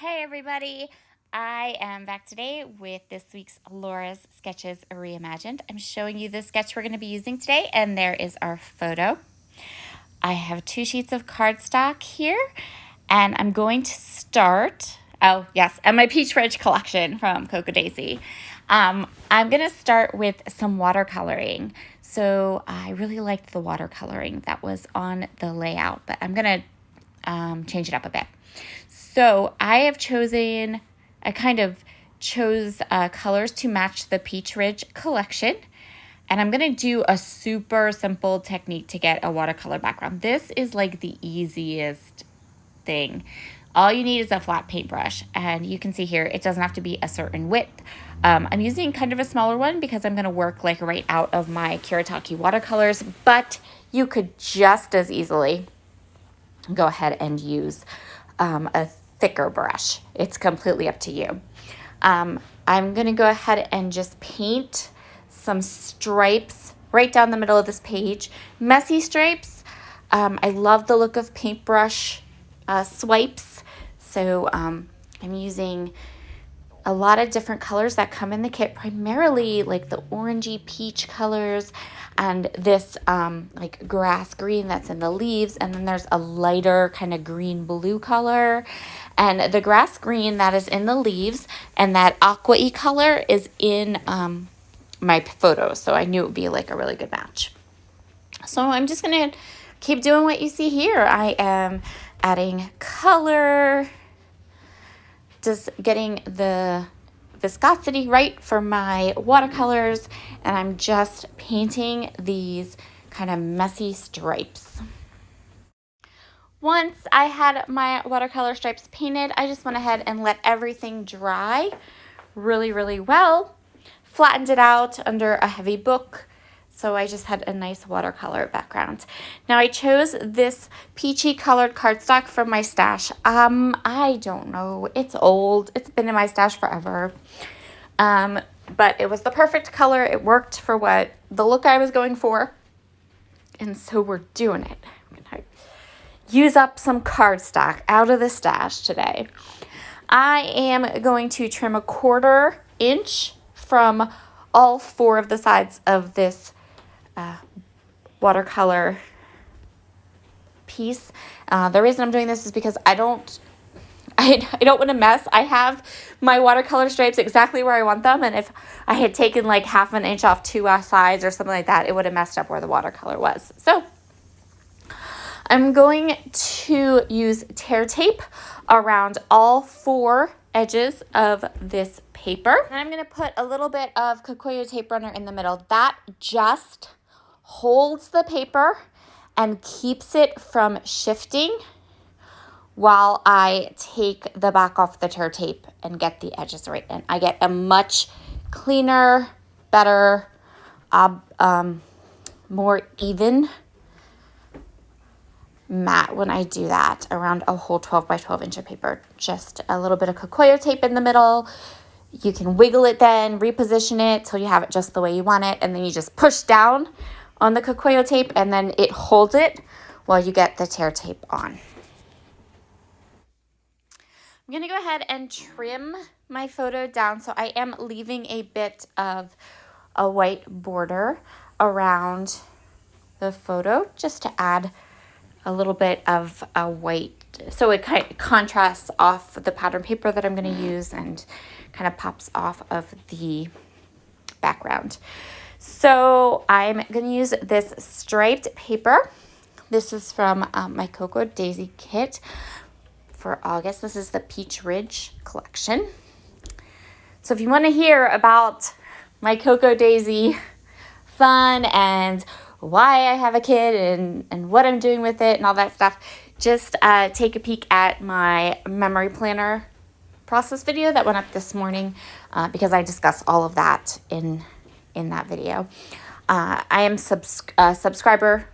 Hey everybody, I am back today with this week's Laura's Sketches Reimagined. I'm showing you the sketch we're going to be using today, and there is our photo. I have 2 sheets of cardstock here, and I'm going to start, oh yes, and my Peach Ridge collection from Coco Daisy. I'm going to start with some watercoloring. So I really liked the watercoloring that was on the layout, but I'm going to change it up a bit. So I kind of chose colors to match the Peach Ridge collection. And I'm going to do a super simple technique to get a watercolor background. This is like the easiest thing. All you need is a flat paintbrush. And you can see here, it doesn't have to be a certain width. I'm using kind of a smaller one because I'm going to work like right out of my Kuretake watercolors. But you could just as easily go ahead and use a thicker brush. It's completely up to you. I'm going to go ahead and just paint some stripes right down the middle of this page. Messy stripes. I love the look of paintbrush swipes. So I'm using a lot of different colors that come in the kit, primarily like the orangey peach colors and this like grass green that's in the leaves. And then there's a lighter kind of green blue color. And the grass green that is in the leaves and that aqua-y color is in my photo. So I knew it would be like a really good match. So I'm just going to keep doing what you see here. I am adding color, just getting the viscosity right for my watercolors, and I'm just painting these kind of messy stripes. Once I had my watercolor stripes painted, I just went ahead and let everything dry really, really well. Flattened it out under a heavy book, so I just had a nice watercolor background. Now I chose this peachy colored cardstock from my stash. I don't know, it's old. It's been in my stash forever. But it was the perfect color. It worked for what the look I was going for. And so we're doing it. I'm gonna use up some cardstock out of the stash today. I am going to trim 1/4 inch from all 4 of the sides of this watercolor piece. The reason I'm doing this is because I don't want to mess. I have my watercolor stripes exactly where I want them, and if I had taken like 1/2 inch off 2 sides or something like that, it would have messed up where the watercolor was. So I'm going to use tear tape around all 4 edges of this paper. And I'm going to put a little bit of Kikuyu tape runner in the middle. That just holds the paper and keeps it from shifting while I take the back off the tear tape and get the edges right in. I get a much cleaner, better, more even mat when I do that around a whole 12 by 12 inch of paper. Just a little bit of Kikuyu tape in the middle. You can wiggle it then, reposition it till you have it just the way you want it, and then you just push down on the Kikuyu tape and then it holds it while you get the tear tape on. I'm going to go ahead and trim my photo down, so I am leaving a bit of a white border around the photo just to add a little bit of a white, so it kind of contrasts off the pattern paper that I'm going to use and kind of pops off of the background. So I'm going to use this striped paper. This is from my Coco Daisy kit for August. This is the Peach Ridge collection. So if you want to hear about my Coco Daisy fun and why I have a kit and what I'm doing with it and all that stuff, just take a peek at my memory planner process video that went up this morning because I discuss all of that in that video. I am a subscriber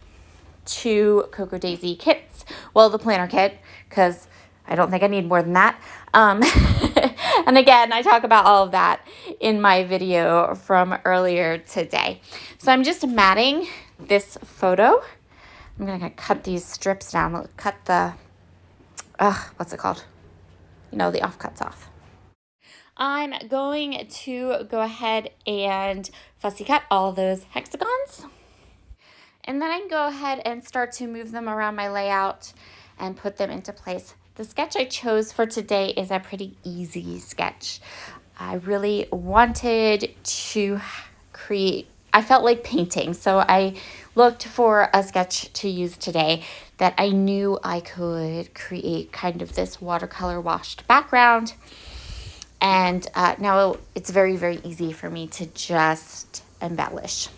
to Coco Daisy kits, well, the planner kit, because I don't think I need more than that. And again, I talk about all of that in my video from earlier today. So I'm just matting this photo. I'm going to cut these strips down. Cut the, what's it called? the offcuts off. I'm going to go ahead and fussy cut all those hexagons. And then I can go ahead and start to move them around my layout and put them into place. The sketch I chose for today is a pretty easy sketch. I really wanted to create, I felt like painting, so I looked for a sketch to use today that I knew I could create kind of this watercolor washed background. And now it's very, very easy for me to just embellish.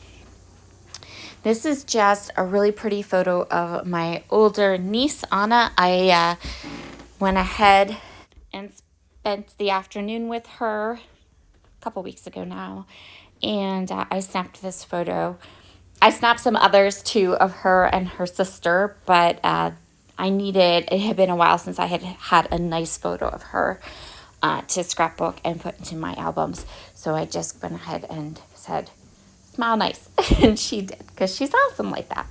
This is just a really pretty photo of my older niece, Anna. I went ahead and spent the afternoon with her a couple weeks ago now, and I snapped this photo. I snapped some others too of her and her sister, but it had been a while since I had a nice photo of her to scrapbook and put into my albums. So I just went ahead and said, smile nice. And she did, because she's awesome like that.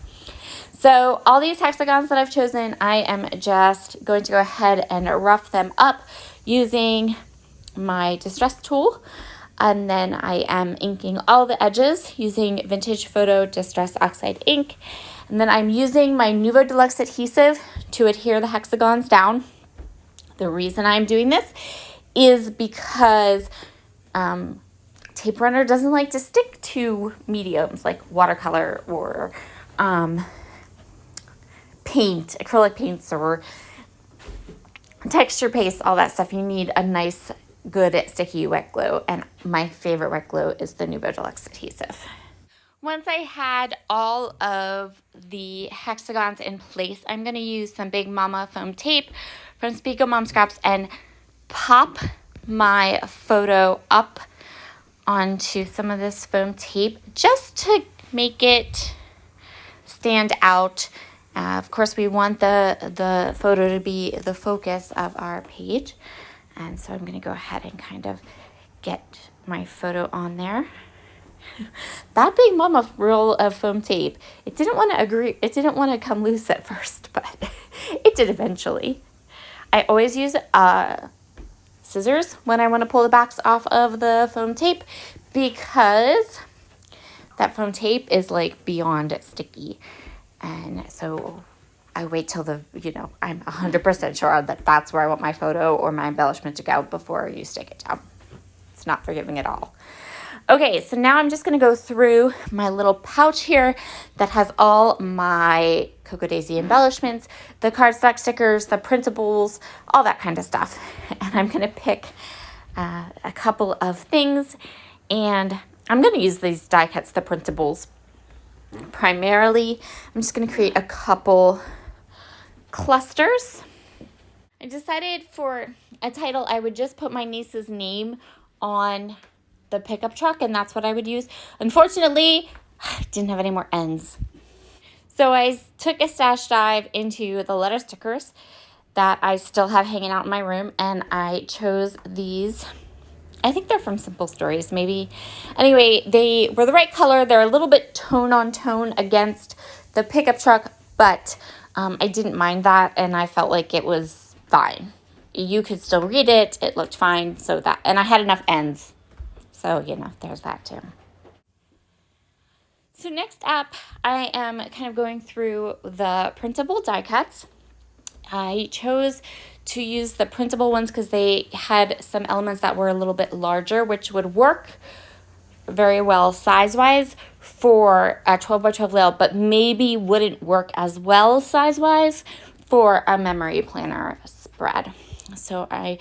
So all these hexagons that I've chosen, I am just going to go ahead and rough them up using my distress tool. And then I am inking all the edges using Vintage Photo Distress Oxide ink. And then I'm using my Nuvo Deluxe adhesive to adhere the hexagons down. The reason I'm doing this is because tape runner doesn't like to stick to mediums like watercolor or paint, acrylic paints or texture paste, all that stuff. You need a nice, good, sticky wet glue, and my favorite wet glue is the Nuvo Deluxe adhesive. Once I had all of the hexagons in place, I'm going to use some Big Mama foam tape from Speaker Mom Scraps and pop my photo up onto some of this foam tape just to make it stand out. Of course, we want the photo to be the focus of our page. And so I'm going to go ahead and kind of get my photo on there. That Big Mama roll of foam tape, it didn't want to come loose at first, but it did eventually. I always use scissors when I want to pull the backs off of the foam tape, because that foam tape is like beyond sticky. And so I wait till I'm 100% sure that that's where I want my photo or my embellishment to go before you stick it down. It's not forgiving at all. Okay, so now I'm just going to go through my little pouch here that has all my Cocoa Daisy embellishments, the cardstock stickers, the printables, all that kind of stuff. And I'm going to pick a couple of things, and I'm going to use these die cuts, the printables, primarily. I'm just going to create a couple clusters. I decided for a title I would just put my niece's name on the pickup truck, and that's what I would use. Unfortunately, I didn't have any more ends. So I took a stash dive into the letter stickers that I still have hanging out in my room, and I chose these. I think they're from Simple Stories, maybe. Anyway, they were the right color. They're a little bit tone on tone against the pickup truck, but I didn't mind that, and I felt like it was fine. You could still read it. It looked fine. And I had enough ends. So, there's that too. So next up, I am kind of going through the printable die cuts. I chose to use the printable ones because they had some elements that were a little bit larger, which would work very well size-wise for a 12 by 12 layout, but maybe wouldn't work as well size-wise for a memory planner spread. So I'm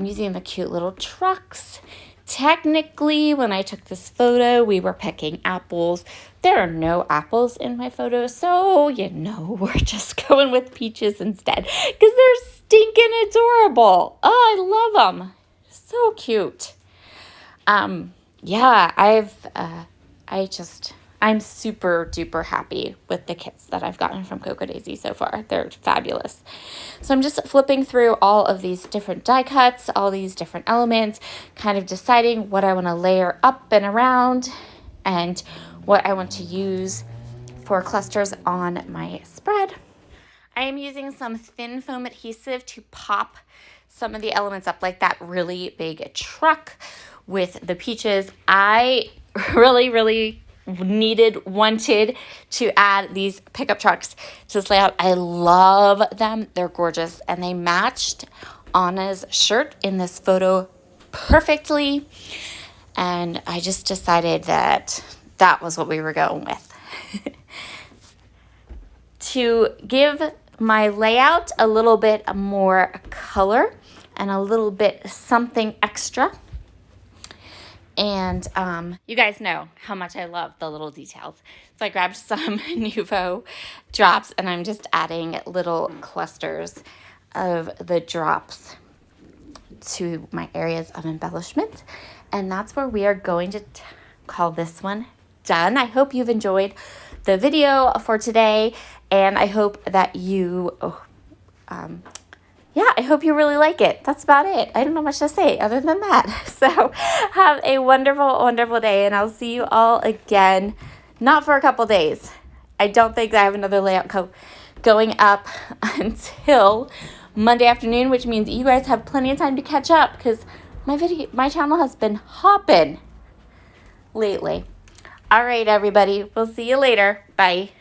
using the cute little trucks. Technically, when I took this photo, we were picking apples. There are no apples in my photo, so, we're just going with peaches instead, because they're stinking adorable. Oh, I love them. So cute. I'm super duper happy with the kits that I've gotten from Cocoa Daisy so far. They're fabulous. So I'm just flipping through all of these different die cuts, all these different elements, kind of deciding what I want to layer up and around and what I want to use for clusters on my spread. I am using some thin foam adhesive to pop some of the elements up, like that really big truck with the peaches. I really wanted to add these pickup trucks to this layout. I love them. They're gorgeous, and they matched Anna's shirt in this photo perfectly, and I just decided that that was what we were going with. To give my layout a little bit more color and a little bit something extra. And you guys know how much I love the little details. So I grabbed some Nuvo drops, and I'm just adding little clusters of the drops to my areas of embellishment. And that's where we are going to call this one done. I hope you've enjoyed the video for today, and I hope that you I hope you really like it. That's about it. I don't know much to say other than that. So have a wonderful day, and I'll see you all again, not for a couple days. I don't think I have another layout going up until Monday afternoon, which means you guys have plenty of time to catch up because my channel has been hopping lately. All right, everybody. We'll see you later. Bye.